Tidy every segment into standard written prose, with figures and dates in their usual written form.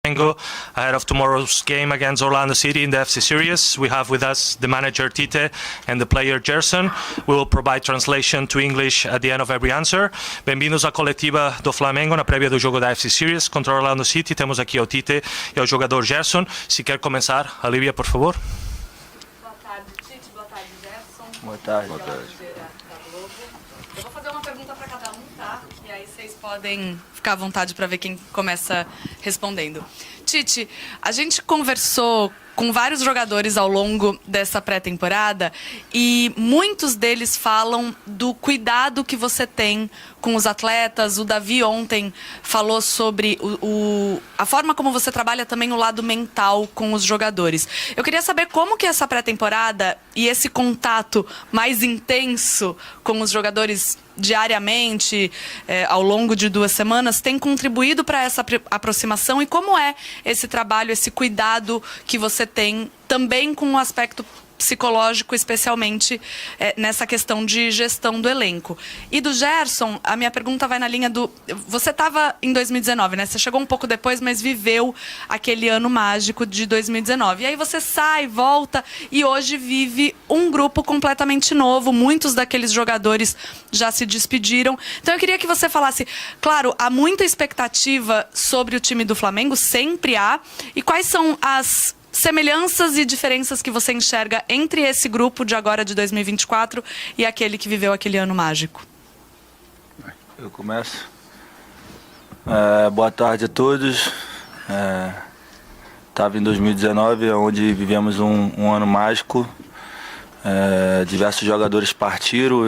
Flamengo ahead of tomorrow's game against Orlando City in the FC Series. We have with us the manager Tite and the player Gerson. We will provide translation to English at the end of every answer. Bem-vindos à coletiva do Flamengo na prévia do jogo da FC Series contra Orlando City. Temos aqui o Tite e o jogador Gerson. Se quer começar, Olivia, por favor. Boa tarde, Tite. Boa tarde, Gerson. Boa tarde. Boa tarde. Eu vou fazer uma pergunta para cada um, tá? E aí vocês podem ficar à vontade para ver quem começa respondendo. Tite, a gente conversou com vários jogadores ao longo dessa pré-temporada e muitos deles falam do cuidado que você tem com os atletas. O Davi ontem falou sobre a forma como você trabalha também o lado mental com os jogadores. Eu queria saber como que essa pré-temporada e esse contato mais intenso com os jogadores diariamente, ao longo de 2 semanas, tem contribuído para essa aproximação e como é esse trabalho, esse cuidado que você tem também com o aspecto psicológico, especialmente nessa questão de gestão do elenco. E do Gerson, a minha pergunta vai na linha do... Você estava em 2019, né? Você chegou um pouco depois, mas viveu aquele ano mágico de 2019. E aí você sai, volta e hoje vive um grupo completamente novo. Muitos daqueles jogadores já se despediram. Então eu queria que você falasse, claro, há muita expectativa sobre o time do Flamengo, sempre há. E quais são as semelhanças e diferenças que você enxerga entre esse grupo de agora de 2024 e aquele que viveu aquele ano mágico? Eu começo. Boa tarde a todos. Estava em 2019, onde vivemos um ano mágico. Diversos jogadores partiram.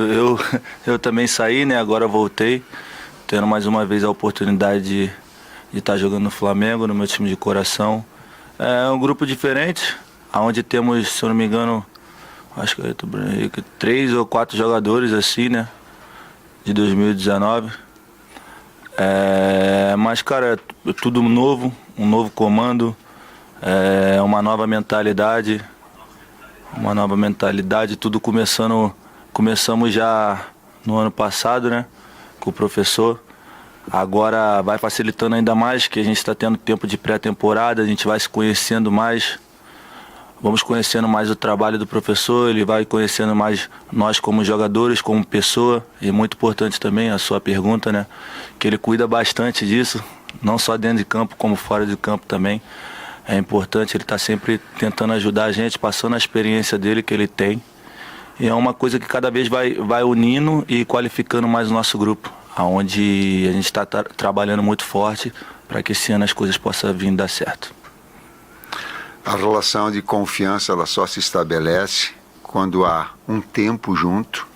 Eu também saí, né? Agora voltei, tendo mais uma vez a oportunidade de estar jogando no Flamengo, no meu time de coração. É um grupo diferente, onde temos, se eu não me engano, acho que 3 ou 4 jogadores assim, né, de 2019. Mas, cara, é tudo novo, um novo comando, uma nova mentalidade, tudo começamos já no ano passado, né, com o professor. Agora vai facilitando ainda mais, que a gente está tendo tempo de pré-temporada, a gente vai se conhecendo mais, vamos conhecendo mais o trabalho do professor, ele vai conhecendo mais nós como jogadores, como pessoa, e muito importante também a sua pergunta, né? Que ele cuida bastante disso, não só dentro de campo, como fora de campo também. É importante, ele está sempre tentando ajudar a gente, passando a experiência dele que ele tem. E é uma coisa que cada vez vai unindo e qualificando mais o nosso grupo, onde a gente está trabalhando muito forte para que esse ano as coisas possam vir a dar certo. A relação de confiança ela só se estabelece quando há um tempo junto,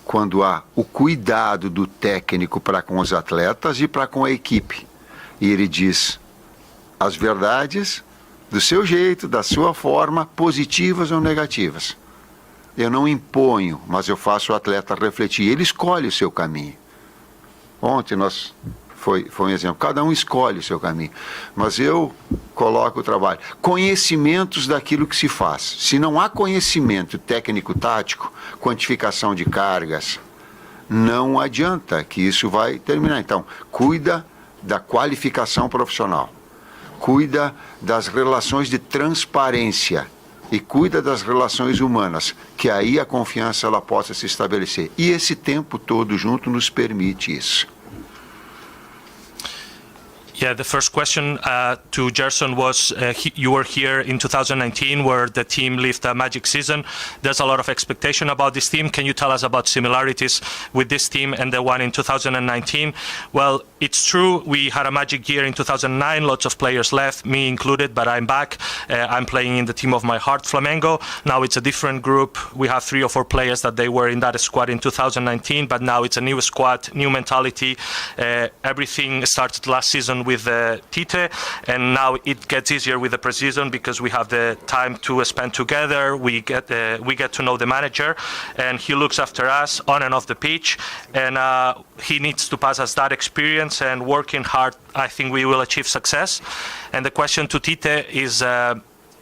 quando há o cuidado do técnico para com os atletas e para com a equipe. E ele diz as verdades do seu jeito, da sua forma, positivas ou negativas. Eu não imponho, mas eu faço o atleta refletir. Ele escolhe o seu caminho. Ontem foi um exemplo. Cada um escolhe o seu caminho. Mas eu coloco o trabalho. Conhecimentos daquilo que se faz. Se não há conhecimento técnico-tático, quantificação de cargas, não adianta que isso vai terminar. Então, cuida da qualificação profissional. Cuida das relações de transparência. E cuida das relações humanas, que aí a confiança ela possa se estabelecer. E esse tempo todo junto nos permite isso. Yeah, the first question to Gerson was, you were here in 2019 where the team lived a magic season. There's a lot of expectation about this team. Can you tell us about similarities with this team and the one in 2019? Well, it's true, we had a magic year in 2009. Lots of players left, me included, but I'm back. I'm playing in the team of my heart, Flamengo. Now it's a different group. We have 3 or 4 players that they were in that squad in 2019, but now it's a new squad, new mentality. Everything started last season with Tite, and now it gets easier with the pre-season because we have the time to spend together. We get to know the manager, and he looks after us on and off the pitch, and he needs to pass us that experience, and working hard, I think we will achieve success. And the question to Tite is,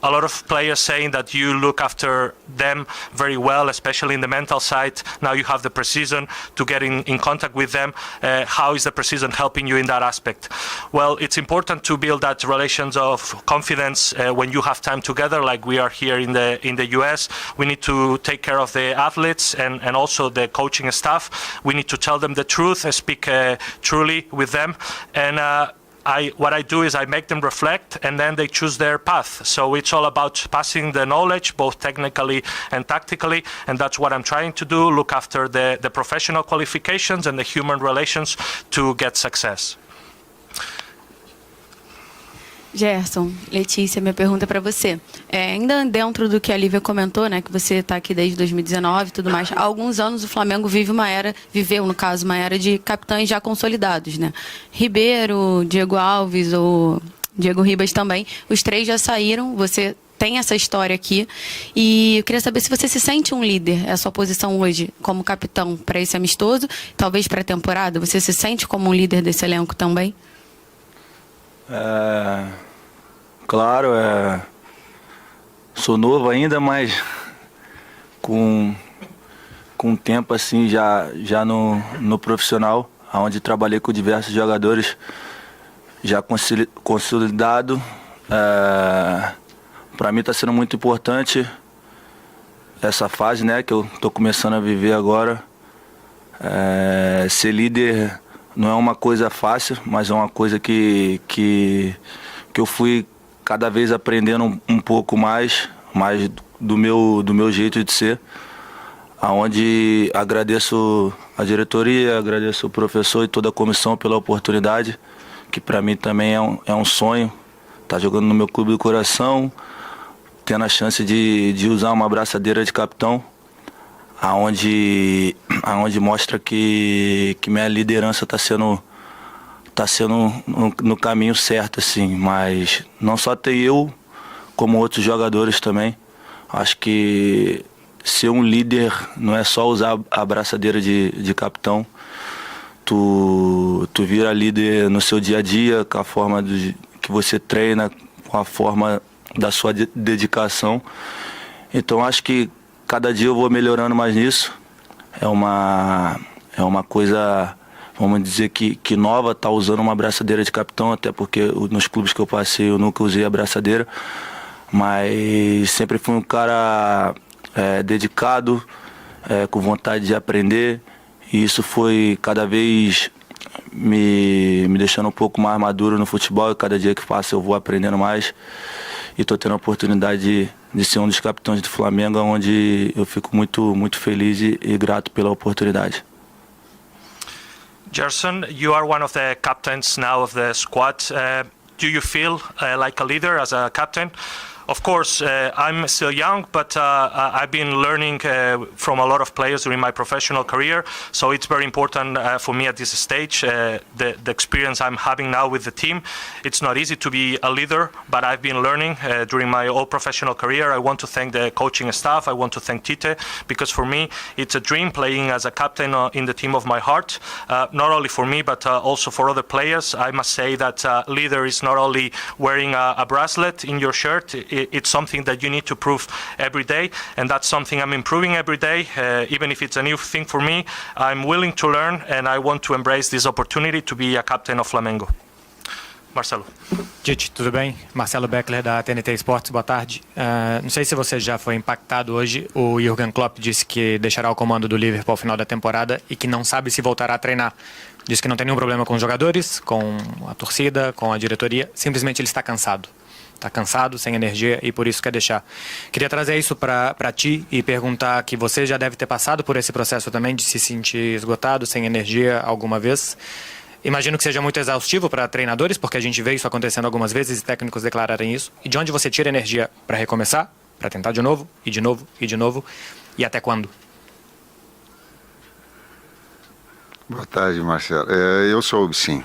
a lot of players saying that you look after them very well, especially in the mental side. Now you have the pre-season to get in contact with them. How is the pre-season helping you in that aspect? Well, it's important to build that relations of confidence when you have time together, like we are here in the US. We need to take care of the athletes and also the coaching staff. We need to tell them the truth, speak truly with them, and what I do is I make them reflect, and then they choose their path. So it's all about passing the knowledge, both technically and tactically, and that's what I'm trying to do, look after the professional qualifications and the human relations to get success. Gerson, Letícia, minha pergunta para você. Ainda dentro do que a Lívia comentou, né, que você está aqui desde 2019 e tudo mais, há alguns anos o Flamengo viveu, no caso, uma era de capitães já consolidados, né? Ribeiro, Diego Alves, ou Diego Ribas também, os três já saíram, você tem essa história aqui, e eu queria saber se você se sente um líder, é a sua posição hoje como capitão para esse amistoso, talvez para a temporada, você se sente como um líder desse elenco também? Claro, sou novo ainda, mas com tempo assim já no profissional, onde trabalhei com diversos jogadores já consolidado. Para mim está sendo muito importante essa fase, né, que eu estou começando a viver agora. Ser líder não é uma coisa fácil, mas é uma coisa que eu fui cada vez aprendendo um pouco mais do meu jeito de ser, aonde agradeço a diretoria, agradeço o professor e toda a comissão pela oportunidade, que para mim também é um sonho, estar jogando no meu clube do coração, tendo a chance de usar uma abraçadeira de capitão, aonde mostra que minha liderança está sendo no caminho certo, assim, mas não só ter eu, como outros jogadores também. Acho que ser um líder não é só usar a abraçadeira de capitão. Tu vira líder no seu dia a dia, com a forma que você treina, com a forma da sua dedicação. Então acho que cada dia eu vou melhorando mais nisso. É uma coisa, vamos dizer que nova, tá usando uma abraçadeira de capitão, até porque nos clubes que eu passei eu nunca usei a abraçadeira, mas sempre fui um cara dedicado, com vontade de aprender, e isso foi cada vez me deixando um pouco mais maduro no futebol, e cada dia que passo eu vou aprendendo mais, e estou tendo a oportunidade de ser um dos capitães do Flamengo, onde eu fico muito feliz e grato pela oportunidade. Gerson, you are one of the captains now of the squad. Do you feel like a leader as a captain? Of course, I'm still young, but I've been learning from a lot of players during my professional career. So it's very important for me at this stage, the experience I'm having now with the team. It's not easy to be a leader, but I've been learning during my whole professional career. I want to thank the coaching staff. I want to thank Tite, because for me, it's a dream playing as a captain in the team of my heart. Not only for me, but also for other players. I must say that leader is not only wearing a bracelet in your shirt. It's something that you need to prove every day, and that's something I'm improving every day. Even if it's a new thing for me, I'm willing to learn, and I want to embrace this opportunity to be a captain of Flamengo. Marcelo. Tite, tudo bem? Marcelo Beckler, da TNT Esportes, boa tarde. Não sei se você já foi impactado hoje. O Jürgen Klopp disse que deixará o comando do Liverpool ao final da temporada e que não sabe se voltará a treinar. Diz que não tem nenhum problema com os jogadores, com a torcida, com a diretoria. Simplesmente ele está cansado. Está cansado, sem energia, e por isso quer deixar. Queria trazer isso para ti e perguntar que você já deve ter passado por esse processo também de se sentir esgotado, sem energia alguma vez. Imagino que seja muito exaustivo para treinadores, porque a gente vê isso acontecendo algumas vezes e técnicos declararem isso. E de onde você tira energia para recomeçar, para tentar de novo, e de novo, e de novo, e até quando? Boa tarde, Marcelo. Eu soube, sim.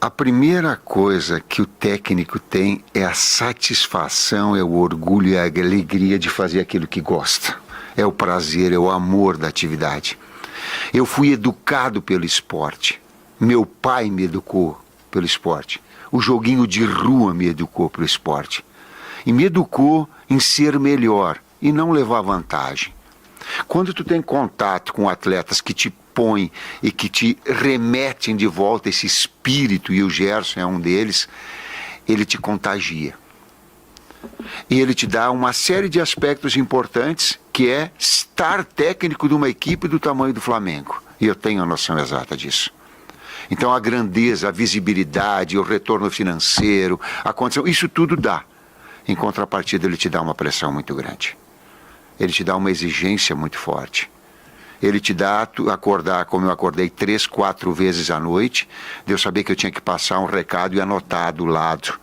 A primeira coisa que o técnico tem é a satisfação, é o orgulho e a alegria de fazer aquilo que gosta. É o prazer, é o amor da atividade. Eu fui educado pelo esporte. Meu pai me educou pelo esporte. O joguinho de rua me educou para o esporte. E me educou em ser melhor e não levar vantagem. Quando tu tem contato com atletas que te põem e que te remetem de volta esse espírito, e o Gerson é um deles, ele te contagia. E ele te dá uma série de aspectos importantes, que é estar técnico de uma equipe do tamanho do Flamengo. E eu tenho a noção exata disso. Então a grandeza, a visibilidade, o retorno financeiro, a condição, isso tudo dá. Em contrapartida, ele te dá uma pressão muito grande. Ele te dá uma exigência muito forte. Ele te dá acordar, como eu acordei 3, 4 vezes à noite, de eu saber que eu tinha que passar um recado e anotar do lado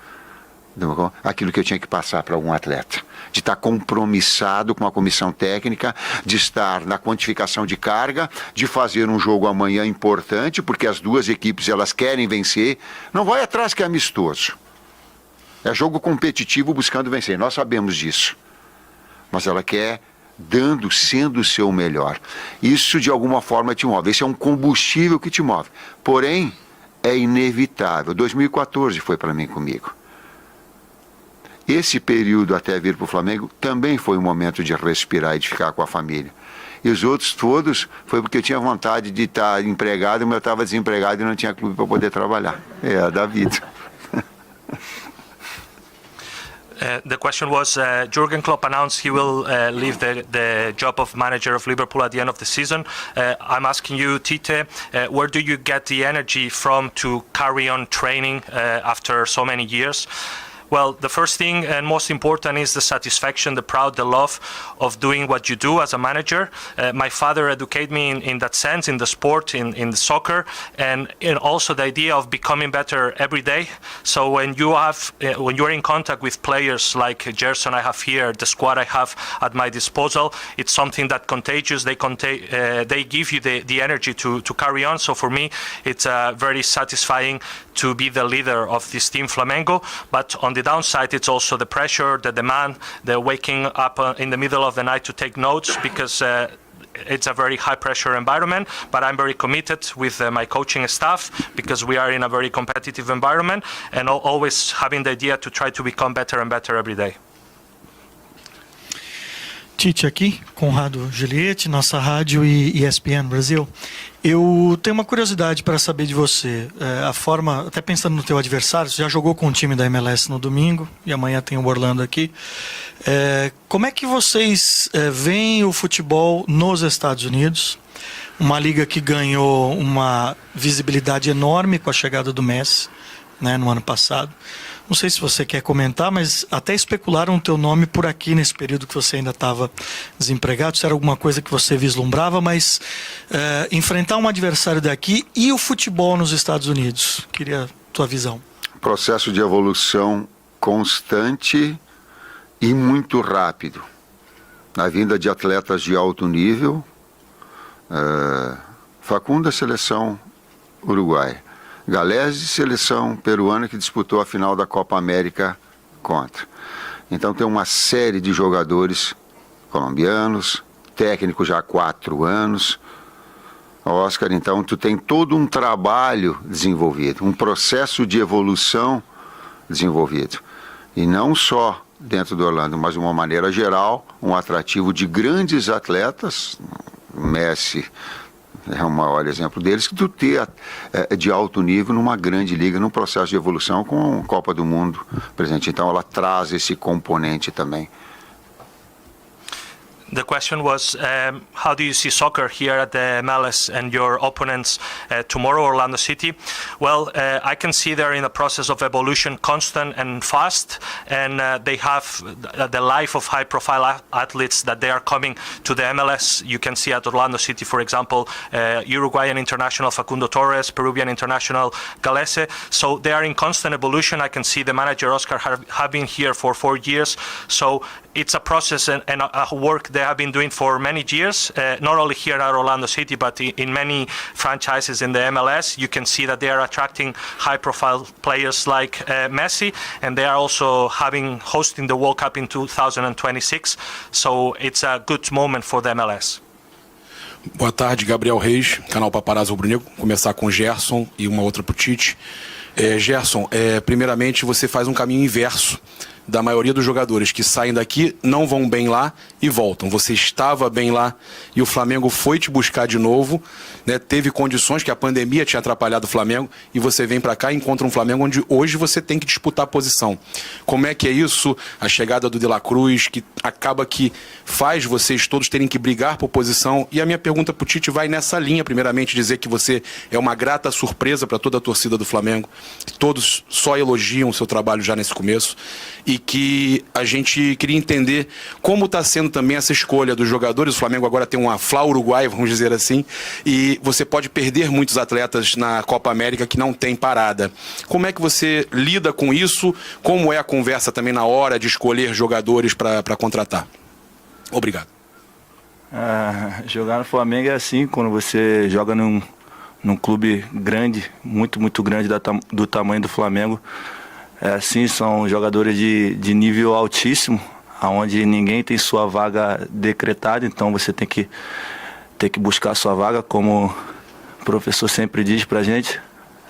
aquilo que eu tinha que passar para algum atleta. De estar compromissado com a comissão técnica, de estar na quantificação de carga, de fazer um jogo amanhã importante, porque as duas equipes elas querem vencer. Não vai atrás que é amistoso. É jogo competitivo buscando vencer, nós sabemos disso. Mas ela quer sendo o seu melhor. Isso de alguma forma te move, esse é um combustível que te move. Porém, é inevitável. 2014 foi para mim comigo. Esse período até vir para o Flamengo também foi um momento de respirar e de ficar com a família. E os outros todos foi porque eu tinha vontade de estar empregado, mas eu estava desempregado e não tinha clube para poder trabalhar. É da vida. The question was, Jurgen Klopp announced he will leave the job of manager of Liverpool at the end of the season. I'm asking you, Tite, where do you get the energy from to carry on training after so many years? Well, the first thing and most important is the satisfaction, the pride, the love of doing what you do as a manager. My father educated me in that sense, in the sport, in the soccer, and also the idea of becoming better every day. So when you're in contact with players like Gerson I have here, the squad I have at my disposal, it's something that contagious. They give you the energy to carry on. So for me, it's very satisfying to be the leader of this team Flamengo. But on the downside, it's also the pressure, the demand, the waking up in the middle of the night to take notes, because it's a very high pressure environment. But I'm very committed with my coaching staff, because we are in a very competitive environment, and always having the idea to try to become better and better every day. Tite aqui, Conrado Juliette, nossa rádio e ESPN Brasil. Eu tenho uma curiosidade para saber de você. A forma, até pensando no teu adversário, você já jogou com o time da MLS no domingo e amanhã tem o Orlando aqui. Como é que vocês veem o futebol nos Estados Unidos? Uma liga que ganhou uma visibilidade enorme com a chegada do Messi, né, no ano passado. Não sei se você quer comentar, mas até especularam o teu nome por aqui nesse período que você ainda estava desempregado. Se era alguma coisa que você vislumbrava, mas enfrentar um adversário daqui e o futebol nos Estados Unidos. Queria a tua visão. Processo de evolução constante e muito rápido. A vinda de atletas de alto nível. Facundo, seleção uruguaia. Galese, seleção peruana, que disputou a final da Copa América contra. Então tem uma série de jogadores colombianos, técnico já há 4 anos. Oscar, então tu tem todo um trabalho desenvolvido, um processo de evolução desenvolvido. E não só dentro do Orlando, mas de uma maneira geral, um atrativo de grandes atletas. Messi é o maior exemplo deles, que tu ter de alto nível numa grande liga, num processo de evolução com a Copa do Mundo presente. Então ela traz esse componente também. The question was, how do you see soccer here at the MLS and your opponents tomorrow, Orlando City? Well, I can see they're in a process of evolution, constant and fast, and they have the life of high-profile athletes that they are coming to the MLS. You can see at Orlando City, for example, Uruguayan international Facundo Torres, Peruvian international Galese. So they are in constant evolution. I can see the manager, Oscar, have been here for 4 years. So it's a process and a work they have been doing for many years, not only here at Orlando City, but in many franchises in the MLS. You can see that they are attracting high-profile players like Messi, and they are also hosting the World Cup in 2026. So it's a good moment for the MLS. Boa tarde, Gabriel Reis, canal Paparazzo Rubro Negro. Começar com o Gerson e uma outra para o Tite. Gerson, primeiramente você faz um caminho inverso da maioria dos jogadores que saem daqui, não vão bem lá e voltam. Você estava bem lá e o Flamengo foi te buscar de novo, né? Teve condições que a pandemia tinha atrapalhado o Flamengo e você vem para cá e encontra um Flamengo onde hoje você tem que disputar a posição. Como é que é isso? A chegada do De La Cruz, que acaba que faz vocês todos terem que brigar por posição. E a minha pergunta para o Tite vai nessa linha, primeiramente dizer que você é uma grata surpresa para toda a torcida do Flamengo. Todos só elogiam o seu trabalho já nesse começo. E que a gente queria entender como está sendo também essa escolha dos jogadores. O Flamengo agora tem uma Fla Uruguai, vamos dizer assim, e você pode perder muitos atletas na Copa América que não tem parada. Como é que você lida com isso? Como é a conversa também na hora de escolher jogadores para contratar? Obrigado. Jogar no Flamengo é assim, quando você joga num clube grande, muito grande do tamanho do Flamengo. É assim, são jogadores de nível altíssimo, onde ninguém tem sua vaga decretada, então você tem que buscar a sua vaga, como o professor sempre diz pra gente,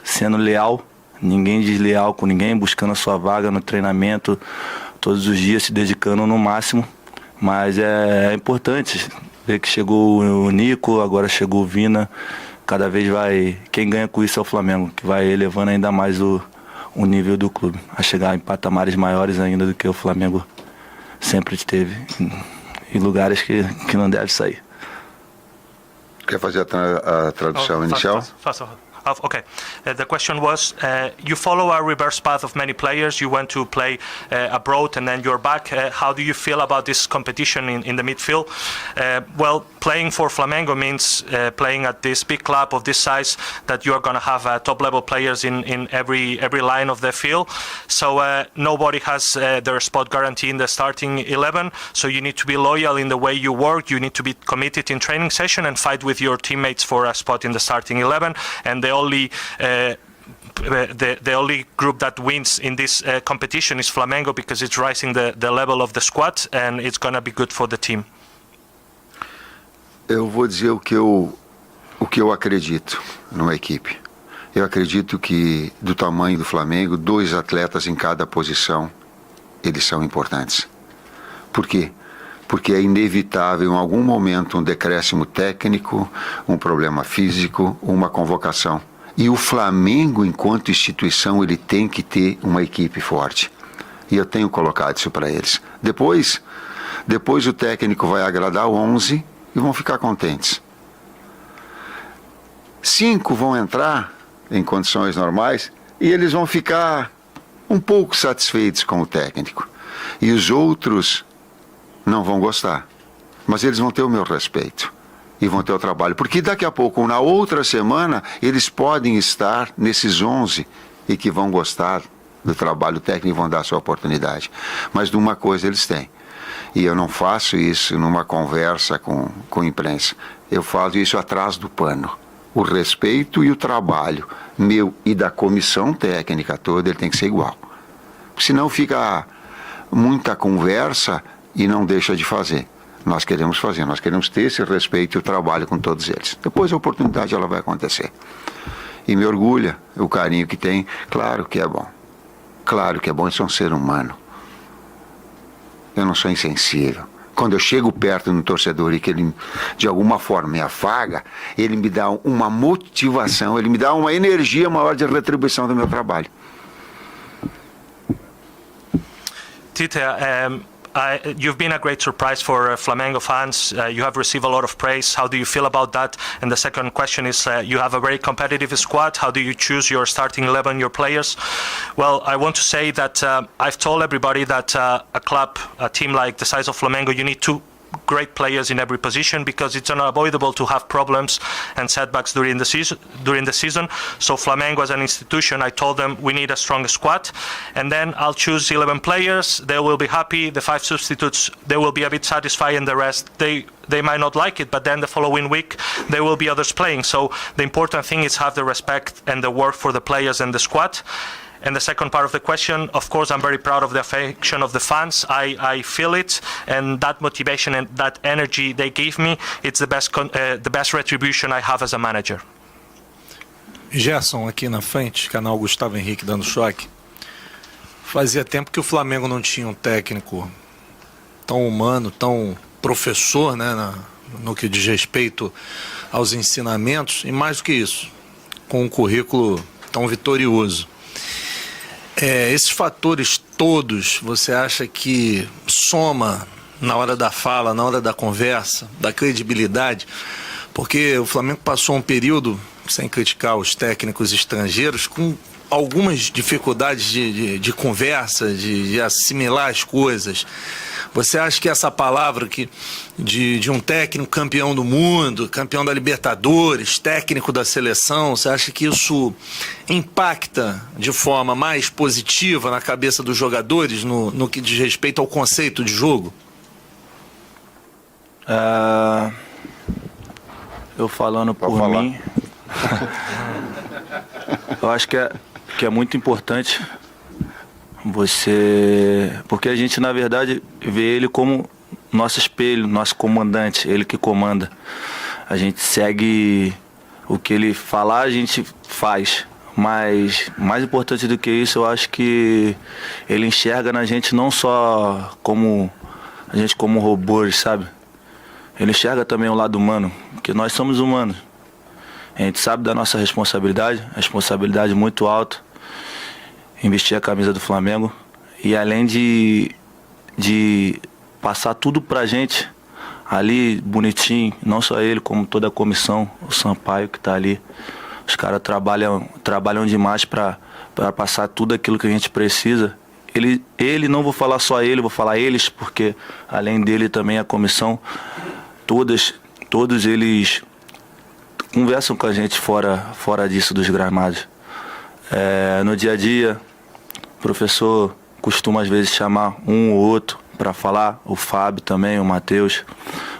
sendo leal, ninguém desleal com ninguém, buscando a sua vaga no treinamento, todos os dias se dedicando no máximo, mas é importante ver que chegou o Nico, agora chegou o Vina, cada vez quem ganha com isso é o Flamengo, que vai elevando ainda mais o nível do clube, a chegar em patamares maiores ainda do que o Flamengo sempre esteve, em lugares que não deve sair. Quer fazer a tradução inicial? Okay. The question was, you follow a reverse path of many players. You went to play abroad and then you're back. How do you feel about this competition in the midfield? Well, playing for Flamengo means playing at this big club of this size that you are going to have top-level players in every line of the field. So nobody has their spot guarantee in the starting 11. So you need to be loyal in the way you work. You need to be committed in training session and fight with your teammates for a spot in the starting 11. And the only group that wins in this competition is Flamengo, because it's rising the level of the squad and it's going to be good for the team. Eu vou dizer o que eu acredito numa equipe. Eu acredito que do tamanho do Flamengo, 2 atletas em cada posição, eles são importantes. Por quê? Porque é inevitável em algum momento um decréscimo técnico, um problema físico, uma convocação. E o Flamengo, enquanto instituição, ele tem que ter uma equipe forte. E eu tenho colocado isso para eles. Depois o técnico vai agradar 11 e vão ficar contentes. 5 vão entrar em condições normais e eles vão ficar um pouco satisfeitos com o técnico. E os outros não vão gostar, mas eles vão ter o meu respeito e vão ter o trabalho, porque daqui a pouco, na outra semana, eles podem estar nesses 11 e que vão gostar do trabalho técnico e vão dar a sua oportunidade. Mas de uma coisa eles têm, e eu não faço isso numa conversa com a imprensa, eu falo isso atrás do pano. O respeito e o trabalho meu e da comissão técnica toda, ele tem que ser igual, senão fica muita conversa e não deixa de fazer. Nós queremos fazer, nós queremos ter esse respeito e o trabalho com todos eles. Depois a oportunidade ela vai acontecer. E me orgulha o carinho que tem. Claro que é bom. Claro que é bom, eu sou um ser humano. Eu não sou insensível. Quando eu chego perto do torcedor e que ele de alguma forma me afaga, ele me dá uma motivação, ele me dá uma energia maior de retribuição do meu trabalho. Tite, you've been a great surprise for Flamengo fans. You have received a lot of praise. How do you feel about that? And the second question is, you have a very competitive squad. How do you choose your starting 11, your players? Well, I want to say that I've told everybody that a team like the size of Flamengo, you need two great players in every position, because it's unavoidable to have problems and setbacks during the season. So Flamengo as an institution, I told them we need a strong squad, and then I'll choose 11 players. They will be happy. The 5 substitutes, they will be a bit satisfied, and the rest they might not like it, but then the following week there will be others playing. So the important thing is have the respect and the work for the players and the squad. And the second part of the question, of course, I'm very proud of the affection of the fans. I feel it, and that motivation and that energy they give me, it's the best retribution I have as a manager. Gerson, aqui na frente, canal Gustavo Henrique dando choque. Fazia tempo que o Flamengo não tinha um técnico tão humano, tão professor, né, no que diz respeito aos ensinamentos, e mais do que isso, com um currículo tão vitorioso. Esses fatores todos, você acha que soma na hora da fala, na hora da conversa, da credibilidade? Porque o Flamengo passou um período, sem criticar os técnicos estrangeiros, com algumas dificuldades de conversa, de assimilar as coisas. Você acha que essa palavra de um técnico campeão do mundo, campeão da Libertadores, técnico da seleção, você acha que isso impacta de forma mais positiva na cabeça dos jogadores no que diz respeito ao conceito de jogo? Eu falando por mim, eu acho que é muito importante você... Porque a gente, na verdade, vê ele como nosso espelho, nosso comandante, ele que comanda. A gente segue o que ele falar, a gente faz. Mas mais importante do que isso, eu acho que ele enxerga na gente não só como a gente como robôs, sabe? Ele enxerga também o lado humano, porque nós somos humanos. A gente sabe da nossa responsabilidade muito alta, investir a camisa do Flamengo. E além de passar tudo pra gente, ali bonitinho, não só ele, como toda a comissão, o Sampaio que tá ali. Os caras trabalham demais para passar tudo aquilo que a gente precisa. Ele, não vou falar só ele, vou falar eles, porque além dele também a comissão, todos eles conversam com a gente fora disso dos gramados. No dia a dia, o professor costuma às vezes chamar um ou outro para falar, o Fábio também, o Matheus,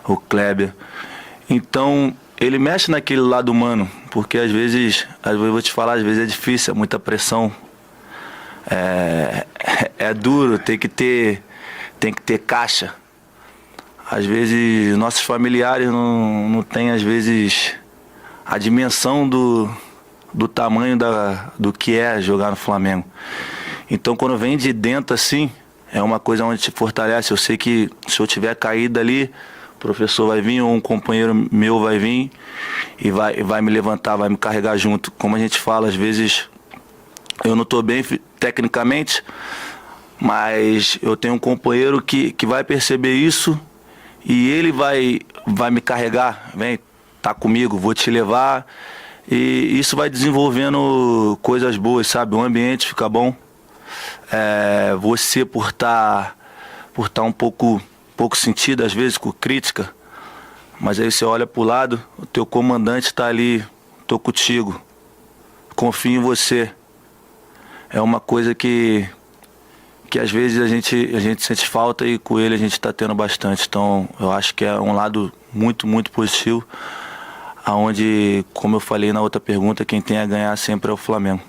o Kleber. Então, ele mexe naquele lado humano, porque às vezes eu vou te falar, às vezes é difícil, é muita pressão. É duro, tem que ter caixa. Às vezes nossos familiares não têm, às vezes, a dimensão do tamanho do que é jogar no Flamengo. Então, quando vem de dentro assim, é uma coisa onde te fortalece. Eu sei que se eu tiver caído ali, o professor vai vir, ou um companheiro meu vai vir e vai me levantar, vai me carregar junto. Como a gente fala, às vezes eu não estou bem tecnicamente, mas eu tenho um companheiro que vai perceber isso e ele vai me carregar. Vem, tá comigo, vou te levar. E isso vai desenvolvendo coisas boas, sabe? O ambiente fica bom. Você por estar um pouco sentido, às vezes, com crítica, mas aí você olha pro lado, o teu comandante está ali, tô contigo, confio em você. É uma coisa que às vezes a gente sente falta e com ele a gente está tendo bastante. Então eu acho que é um lado muito, muito positivo, aonde, como eu falei na outra pergunta, quem tem a ganhar sempre é o Flamengo.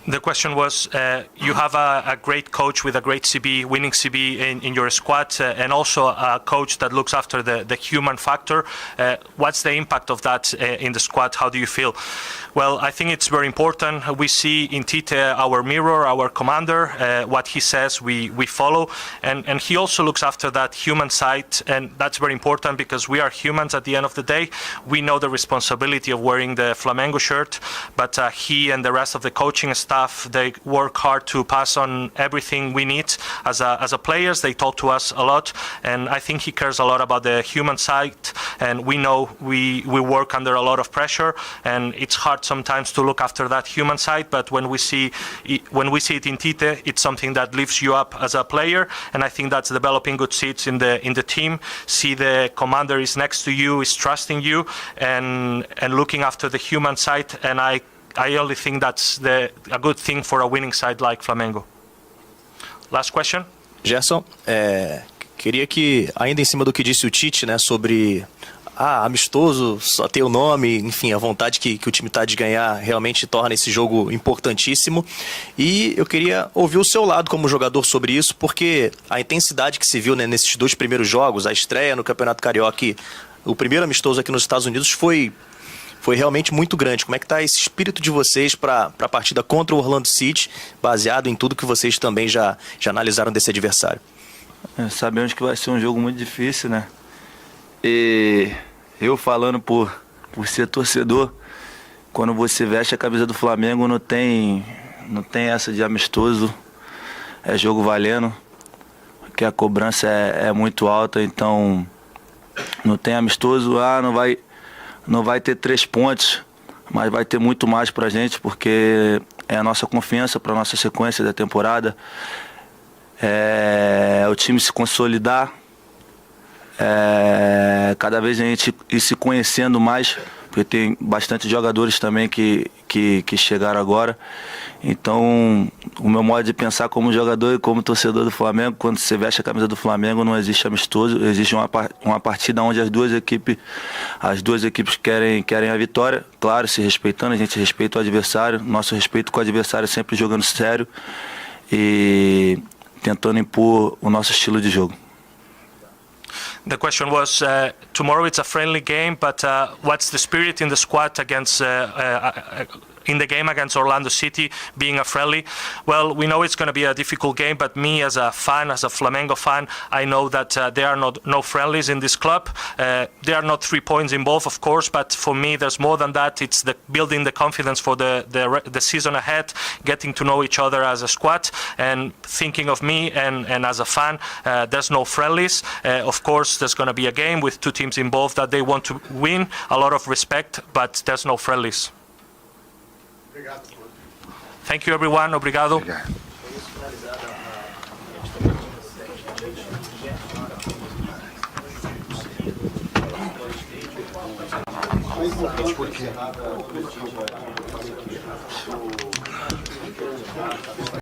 The question was, you have a great coach with a great CB, winning CB in your squad, and also a coach that looks after the human factor. What's the impact of that in the squad? How do you feel? Well, I think it's very important. We see in Tite our mirror, our commander. What he says, we follow. And he also looks after that human side, and that's very important because we are humans at the end of the day. We know the responsibility of wearing the Flamengo shirt, but he and the rest of the coaching staff, they work hard to pass on everything we need as a players. They talk to us a lot, and I think he cares a lot about the human side. And we know we work under a lot of pressure, and it's hard sometimes to look after that human side. But when we see it in Tite, it's something that lifts you up as a player, and I think that's developing good seeds in the team. See the commander is next to you, is trusting you, and looking after the human side. And I only think that's a good thing for a winning side like Flamengo. Last question. Gerson, queria que, ainda em cima do que disse o Tite, né, sobre amistoso, só ter o nome, enfim, a vontade que o time está de ganhar realmente torna esse jogo importantíssimo. E eu queria ouvir o seu lado como jogador sobre isso, porque a intensidade que se viu, né, nesses dois primeiros jogos, a estreia no Campeonato Carioca e o primeiro amistoso aqui nos Estados Unidos foi foi realmente muito grande. Como é que está esse espírito de vocês para a partida contra o Orlando City, baseado em tudo que vocês também já analisaram desse adversário? Sabemos que vai ser um jogo muito difícil, né? E eu falando por ser torcedor, quando você veste a camisa do Flamengo não tem essa de amistoso, é jogo valendo, porque a cobrança é muito alta, então não tem amistoso, não vai ter 3 pontos, mas vai ter muito mais pra gente, porque é a nossa confiança para a nossa sequência da temporada, o time se consolidar, cada vez a gente ir se conhecendo mais, porque tem bastante jogadores também que chegaram agora. Então, o meu modo de pensar como jogador e como torcedor do Flamengo, quando você veste a camisa do Flamengo, não existe amistoso, existe uma partida onde as duas equipes querem a vitória, claro, se respeitando, a gente respeita o adversário, nosso respeito com o adversário sempre jogando sério e tentando impor o nosso estilo de jogo. The question was, tomorrow it's a friendly game, but what's the spirit in the squad against in the game against Orlando City, being a friendly? Well, we know it's going to be a difficult game, but me as a fan, as a Flamengo fan, I know that there are no friendlies in this club. There are not 3 points involved, of course, but for me there's more than that. It's building the confidence for the season ahead, getting to know each other as a squad, and thinking of me and as a fan, there's no friendlies. Of course, there's going to be a game with 2 teams involved that they want to win, a lot of respect, but there's no friendlies. Thank you, everyone. Obrigado. Obrigado.